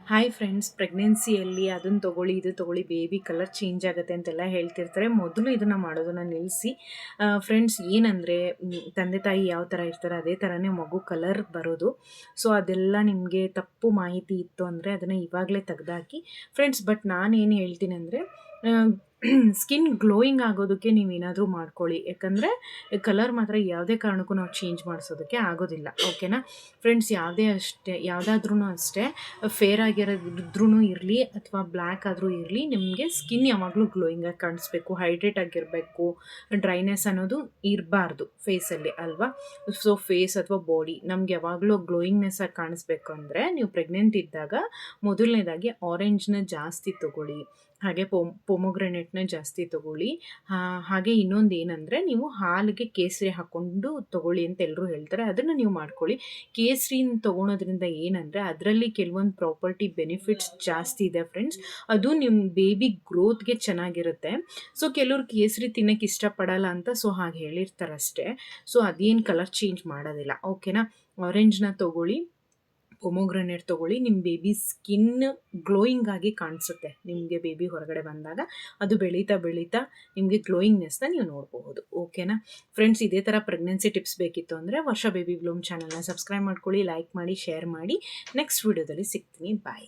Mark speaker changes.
Speaker 1: Hi friends, ಪ್ರೆಗ್ನೆನ್ಸಿಯಲ್ಲಿ ಅದನ್ನು ತೊಗೊಳ್ಳಿ ಇದು ತೊಗೊಳ್ಳಿ ಬೇಬಿ ಕಲರ್ ಚೇಂಜ್ ಆಗುತ್ತೆ ಅಂತೆಲ್ಲ ಹೇಳ್ತಿರ್ತಾರೆ. ಮೊದಲು ಇದನ್ನು ಮಾಡೋದನ್ನು ನಿಲ್ಲಿಸಿ. ಫ್ರೆಂಡ್ಸ್, ಏನಂದರೆ ತಂದೆ ತಾಯಿ ಯಾವ ಥರ ಇರ್ತಾರೆ ಅದೇ ಥರನೇ ಮಗು ಕಲರ್ ಬರೋದು. ಸೊ ಅದೆಲ್ಲ ನಿಮಗೆ ತಪ್ಪು ಮಾಹಿತಿ ಇತ್ತು ಅಂದರೆ ಅದನ್ನು ಇವಾಗಲೇ ತೆಗೆದಾಕಿ ಫ್ರೆಂಡ್ಸ್. ಬಟ್ ನಾನೇನು ಹೇಳ್ತೀನಿ ಅಂದರೆ ಸ್ಕಿನ್ ಗ್ಲೋಯಿಂಗ್ ಆಗೋದಕ್ಕೆ ನೀವೇನಾದರೂ ಮಾಡ್ಕೊಳ್ಳಿ. ಯಾಕಂದರೆ ಕಲರ್ ಮಾತ್ರ ಯಾವುದೇ ಕಾರಣಕ್ಕೂ ನಾವು ಚೇಂಜ್ ಮಾಡಿಸೋದಕ್ಕೆ ಆಗೋದಿಲ್ಲ. ಓಕೆನಾ ಫ್ರೆಂಡ್ಸ್? ಯಾವುದಾದ್ರೂ ಅಷ್ಟೇ ಫೇರ್ ಆಗಿರೋದ್ರೂ ಇರಲಿ ಅಥವಾ ಬ್ಲ್ಯಾಕ್ ಆದರೂ ಇರಲಿ, ನಿಮಗೆ ಸ್ಕಿನ್ ಯಾವಾಗಲೂ ಗ್ಲೋಯಿಂಗಾಗಿ ಕಾಣಿಸ್ಬೇಕು, ಹೈಡ್ರೇಟ್ ಆಗಿರಬೇಕು, ಡ್ರೈನೆಸ್ ಅನ್ನೋದು ಇರಬಾರ್ದು ಫೇಸಲ್ಲಿ ಅಲ್ವಾ. ಸೊ ಫೇಸ್ ಅಥವಾ ಬಾಡಿ ನಮ್ಗೆ ಯಾವಾಗಲೂ ಗ್ಲೋಯಿಂಗ್ನೆಸ್ ಆಗಿ ಕಾಣಿಸ್ಬೇಕು ಅಂದರೆ ನೀವು ಪ್ರೆಗ್ನೆಂಟ್ ಇದ್ದಾಗ ಮೊದಲನೇದಾಗಿ ಆರೆಂಜ್ನ ಜಾಸ್ತಿ ತೊಗೊಳ್ಳಿ, ಹಾಗೆ ಪೊಮೊಗ್ರೆನೇಟ್ನ ಜಾಸ್ತಿ ತೊಗೊಳ್ಳಿ. ಹಾಗೆ ಇನ್ನೊಂದು ಏನಂದರೆ, ನೀವು ಹಾಲಿಗೆ ಕೇಸರಿ ಹಾಕ್ಕೊಂಡು ತೊಗೊಳ್ಳಿ ಅಂತ ಎಲ್ಲರೂ ಹೇಳ್ತಾರೆ. ಅದನ್ನು ನೀವು ಮಾಡ್ಕೊಳ್ಳಿ. ಕೇಸರಿನ ತೊಗೊಳೋದ್ರಿಂದ ಏನಂದರೆ ಅದರಲ್ಲಿ ಕೆಲವೊಂದು ಪ್ರಾಪರ್ಟಿ ಬೆನಿಫಿಟ್ಸ್ ಜಾಸ್ತಿ ಇದೆ ಫ್ರೆಂಡ್ಸ್. ಅದು ನಿಮ್ಮ ಬೇಬಿ ಗ್ರೋತ್ಗೆ ಚೆನ್ನಾಗಿರುತ್ತೆ. ಸೊ ಕೆಲವ್ರು ಕೇಸರಿ ತಿನ್ನೋಕ್ಕೆ ಇಷ್ಟಪಡಲ್ಲ ಅಂತ ಸೊ ಹಾಗೆ ಹೇಳಿರ್ತಾರಷ್ಟೇ. ಸೊ ಅದೇನು ಕಲರ್ ಚೇಂಜ್ ಮಾಡೋದಿಲ್ಲ. ಓಕೆನಾ? ಆರೆಂಜ್ನ ತೊಗೊಳ್ಳಿ, ಪೊಮೊಗ್ರನೇಟ್ ತೊಗೊಳ್ಳಿ. ನಿಮ್ಮ ಬೇಬಿ ಸ್ಕಿನ್ ಗ್ಲೋಯಿಂಗ್ ಆಗಿ ಕಾಣಿಸುತ್ತೆ. ನಿಮಗೆ ಬೇಬಿ ಹೊರಗಡೆ ಬಂದಾಗ ಅದು ಬೆಳೀತಾ ಬೆಳೀತಾ ನಿಮಗೆ ಗ್ಲೋಯಿಂಗ್ನೆಸ್ನ ನೀವು ನೋಡಬಹುದು. ಓಕೆನಾ ಫ್ರೆಂಡ್ಸ್? ಇದೇ ಥರ ಪ್ರೆಗ್ನೆನ್ಸಿ ಟಿಪ್ಸ್ ಬೇಕಿತ್ತು ಅಂದರೆ ವರ್ಷ ಬೇಬಿ ಬ್ಲೂಮ್ ಚಾನಲ್ನ ಸಬ್ಸ್ಕ್ರೈಬ್ ಮಾಡ್ಕೊಳ್ಳಿ, ಲೈಕ್ ಮಾಡಿ, ಶೇರ್ ಮಾಡಿ. ನೆಕ್ಸ್ಟ್ ವಿಡಿಯೋದಲ್ಲಿ ಸಿಗ್ತೀನಿ. ಬಾಯ್.